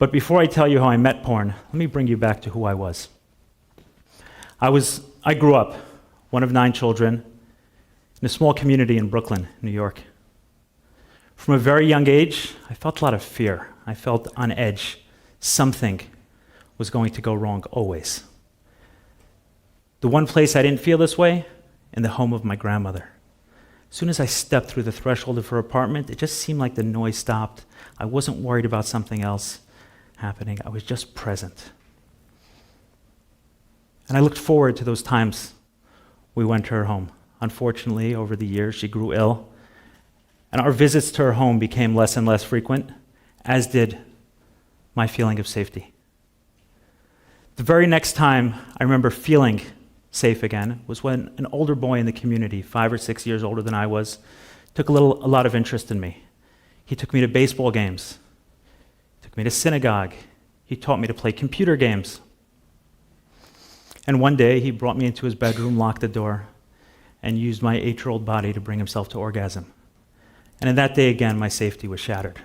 But before I tell you how I met porn, let me bring you back to who I was. I grew up, one of 9 children, in a small community in Brooklyn, New York. From a very young age, I felt a lot of fear. I felt on edge. Something was going to go wrong always. The one place I didn't feel this way, in the home of my grandmother. As soon as I stepped through the threshold of her apartment, it just seemed like the noise stopped. I wasn't worried about something else happening. I was just present. And I looked forward to those times we went to her home. Unfortunately, over the years, she grew ill, and our visits to her home became less and less frequent, as did my feeling of safety. The very next time I remember feeling safe again was when an older boy in the community, 5 or 6 years older than I was, took a lot of interest in me. He took me to baseball games, took me to synagogue, he taught me to play computer games. And one day he brought me into his bedroom, locked the door, and used my 8-year-old body to bring himself to orgasm. And in that day again, my safety was shattered.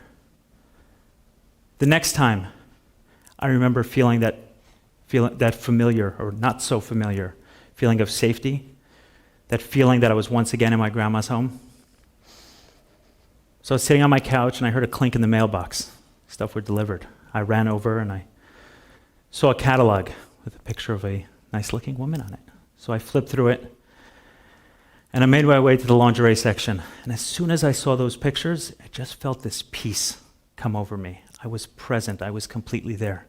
The next time, I remember feeling that familiar, or not so familiar, feeling of safety, that feeling that I was once again in my grandma's home. So I was sitting on my couch and I heard a clink in the mailbox. Stuff were delivered. I ran over and I saw a catalog with a picture of a nice-looking woman on it. So I flipped through it and I made my way to the lingerie section. And as soon as I saw those pictures, I just felt this peace come over me. I was present. I was completely there.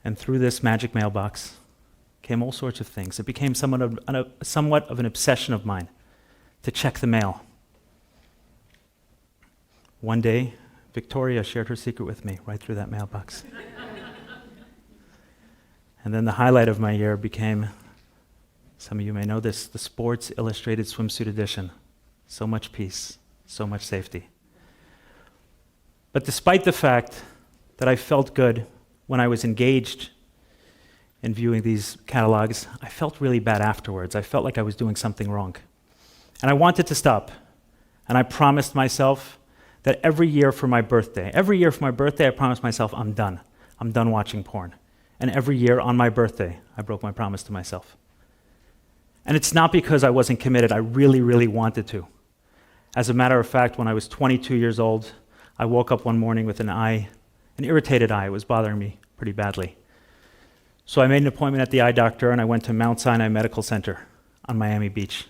And through this magic mailbox came all sorts of things. It became somewhat of an obsession of mine to check the mail. One day, Victoria shared her secret with me right through that mailbox. And then the highlight of my year became, some of you may know this, the Sports Illustrated Swimsuit Edition. So much peace, so much safety. But despite the fact that I felt good when I was engaged in viewing these catalogs, I felt really bad afterwards. I felt like I was doing something wrong. And I wanted to stop. And I promised myself that every year for my birthday, I promised myself, I'm done. I'm done watching porn. And every year on my birthday, I broke my promise to myself. And it's not because I wasn't committed. I really, really wanted to. As a matter of fact, when I was 22 years old, I woke up one morning with an irritated eye. It was bothering me pretty badly. So I made an appointment at the eye doctor and I went to Mount Sinai Medical Center on Miami Beach.